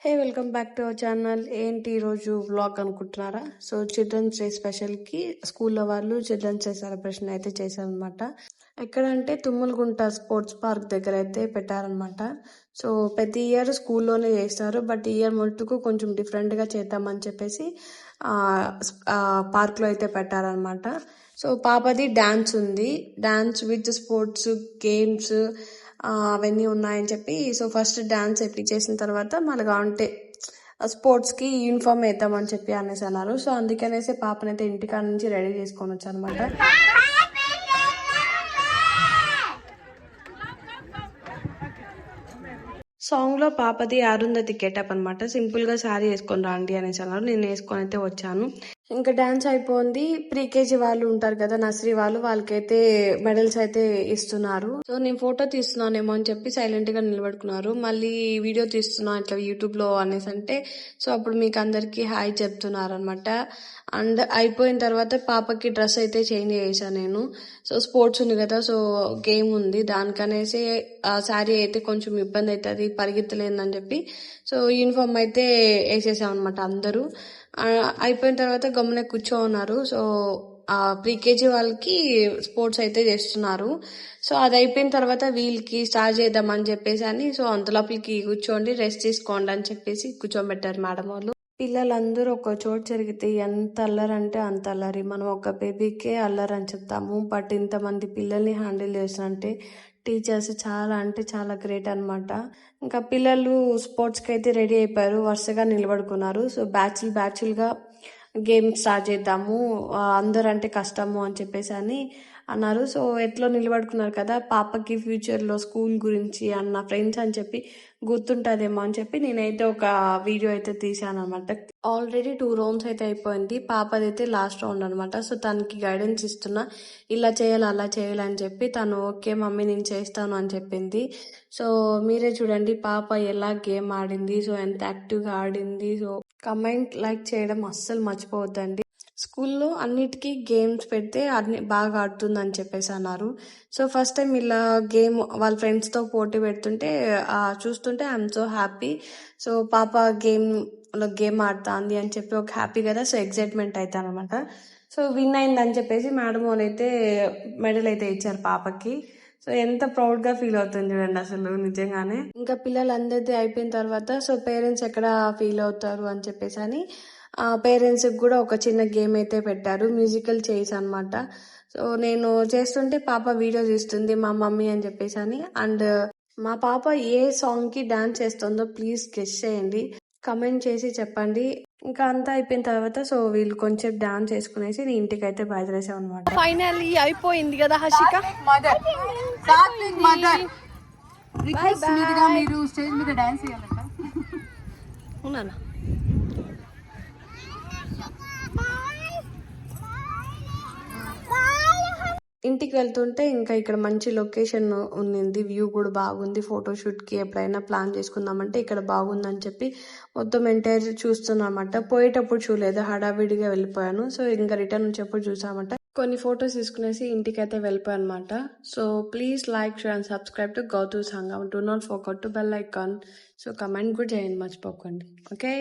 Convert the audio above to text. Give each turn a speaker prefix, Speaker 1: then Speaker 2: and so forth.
Speaker 1: Welcome back to our channel. ఏంటి ఈరోజు vlog అనుకుంటున్నారా? సో చిల్డ్రన్స్ డే స్పెషల్కి స్కూల్లో వాళ్ళు చిల్డ్రన్స్ డే సెలబ్రేషన్ అయితే చేశారనమాట. ఎక్కడంటే తుమ్మలగుంట స్పోర్ట్స్ పార్క్ దగ్గర అయితే పెట్టారనమాట. సో ప్రతి ఇయర్ స్కూల్లోనే చేస్తారు, బట్ ఈ ఇయర్ మటుకు కొంచెం డిఫరెంట్గా చేద్దామని చెప్పేసి పార్క్లో అయితే పెట్టారనమాట. సో పాపది డ్యాన్స్ ఉంది, డ్యాన్స్ విత్ స్పోర్ట్స్ గేమ్స్ అవన్నీ ఉన్నాయని చెప్పి, సో ఫస్ట్ డాన్స్ చేసిన తర్వాత మళ్ళీ అంటే స్పోర్ట్స్కి యూనిఫామ్ వేద్దామని చెప్పి అనేసి అన్నారు. సో అందుకనేసి పాపనైతే ఇంటికాడ నుంచి రెడీ చేసుకొని వచ్చాను అనమాట. సాంగ్లో పాపది అరుంధతి గెటప్ అనమాట. సింపుల్గా శారీ వేసుకొని రండి అనేసి అన్నారు. నేను వేసుకొని అయితే వచ్చాను. ఇంకా డాన్స్ అయిపోయింది. ప్రీకేజీ వాళ్ళు ఉంటారు కదా, నర్సరీ వాళ్ళకైతే మెడల్స్ అయితే ఇస్తున్నారు. సో నేను ఫోటో తీస్తున్నానేమో అని చెప్పి సైలెంట్ గా నిలబడుకున్నారు. మళ్ళీ వీడియో తీస్తున్నా ఇట్లా యూట్యూబ్ లో అనేసి అంటే, సో అప్పుడు మీకు అందరికి హాయ్ చెప్తున్నారు అనమాట. అండ్ అయిపోయిన తర్వాత పాపకి డ్రెస్ అయితే చేంజ్ చేశాను నేను. సో స్పోర్ట్స్ ఉంది కదా, సో గేమ్ ఉంది, దానికనేసి శారీ అయితే కొంచెం ఇబ్బంది అవుతుంది పరిగెత్తలేదని చెప్పి, సో యూనిఫామ్ అయితే వేసేసాం అనమాట అందరూ. అయిపోయిన తర్వాత గమ్మునే కూర్చోన్నారు. సో ప్రీకేజీ వాళ్ళకి స్పోర్ట్స్ అయితే చేస్తున్నారు. సో అది అయిపోయిన తర్వాత వీళ్ళకి స్టార్ట్ చేద్దామని చెప్పేసి అని, సో అంతలోపలికి కూర్చోండి రెస్ట్ తీసుకోండి అని చెప్పేసి కూర్చోబెట్టారు మేడం వాళ్ళు. పిల్లలందరూ ఒక చోటు జరిగితే ఎంత అల్లరంటే అంత అల్లరి. మనం ఒక బేబీకే అల్లరి అని చెప్తాము, బట్ ఇంతమంది పిల్లల్ని హ్యాండిల్ చేసినంటే టీచర్స్ చాలా అంటే చాలా గ్రేట్ అనమాట. ఇంకా పిల్లలు స్పోర్ట్స్కి అయితే రెడీ అయిపోయారు, వరుసగా నిలబడుకున్నారు. సో బ్యాచ్లుగా గేమ్ స్టార్ట్ చేద్దాము, అందరు అంటే కష్టము అని చెప్పేసి అని అన్నారు. సో ఎట్లా నిలబడుకున్నారు కదా, పాపకి ఫ్యూచర్లో స్కూల్ గురించి అన్న ఫ్రెండ్స్ అని చెప్పి గుర్తుంటుందేమో అని చెప్పి నేనైతే ఒక వీడియో అయితే తీసాను అనమాట. ఆల్రెడీ 2 రౌండ్స్ అయితే అయిపోయింది, పాపదైతే లాస్ట్ రౌండ్ అనమాట. సో తనకి గైడెన్స్ ఇస్తున్నా, ఇలా చేయాలి అలా చేయాలి అని చెప్పి. తను ఓకే మమ్మీ నేను చేస్తాను అని చెప్పింది. సో మీరే చూడండి పాప ఎలా గేమ్ ఆడింది, సో ఎంత యాక్టివ్గా ఆడింది. సో కమెంట్ లైక్ చేయడం అస్సలు మర్చిపోవద్దండి. స్కూల్లో అన్నిటికీ గేమ్స్ పెడితే అన్ని బాగా ఆడుతుందని చెప్పేసి అన్నారు. సో ఫస్ట్ టైం ఇలా గేమ్ వాళ్ళ ఫ్రెండ్స్తో పోటీ పెడుతుంటే చూస్తుంటే ఐఎమ్ సో హ్యాపీ. సో పాప గేమ్ ఆడుతుంది అని చెప్పి ఒక హ్యాపీ కదా, సో ఎక్సైట్మెంట్ అవుతాను అనమాట. సో విన్ అయిందని చెప్పేసి మేడం వాళ్ళు అయితే మెడల్ అయితే ఇచ్చారు పాపకి. సో ఎంత ప్రౌడ్గా ఫీల్ అవుతుంది చూడండి అసలు నిజంగానే. ఇంకా పిల్లలందరిది అయిపోయిన తర్వాత సో పేరెంట్స్ ఎక్కడ ఫీల్ అవుతారు అని చెప్పేసి అని పేరెంట్స్కి కూడా ఒక చిన్న గేమ్ అయితే పెట్టారు, మ్యూజికల్ చైర్స్ అనమాట. సో నేను చేస్తుంటే పాప వీడియో తీస్తుంది మా మమ్మీ అని చెప్పేసి అని. అండ్ మా పాప ఏ సాంగ్కి డాన్స్ చేస్తుందో ప్లీజ్ గెస్ చేయండి, కమెంట్ చేసి చెప్పండి. ఇంకా అంతా అయిపోయిన తర్వాత సో వీళ్ళు కొంచెం డాన్స్ చేసుకునేసి ఇంటికి అయితే బయలుదేరేసాం అనమాట. ఫైనల్లీ అయిపోయింది కదా హర్షిక.
Speaker 2: మీరు స్టేజ్ మీద డాన్స్ చేయాలంట.
Speaker 1: అవునా? ఇంటికి వెళ్తుంటే ఇంకా ఇక్కడ మంచి లొకేషన్ ఉంది, వ్యూ కూడా బాగుంది. ఫోటోషూట్కి ఎప్పుడైనా ప్లాన్ చేసుకుందామంటే ఇక్కడ బాగుందని చెప్పి మొత్తం ఎంటైర్ చూస్తున్నామన్నమాట. పోయేటప్పుడు చూడలేదు, హడావిడిగా వెళ్ళిపోయాను. సో ఇంకా రిటర్న్ వచ్చేప్పుడు చూసామంట. కొన్ని ఫొటోస్ తీసుకునేసి ఇంటికైతే వెళ్ళిపోయాను అనమాట. So please like share and subscribe to Gautu's hangout. Do not forget to bell icon. So comment కూడా చేయండి మర్చిపోకండి. ఓకే.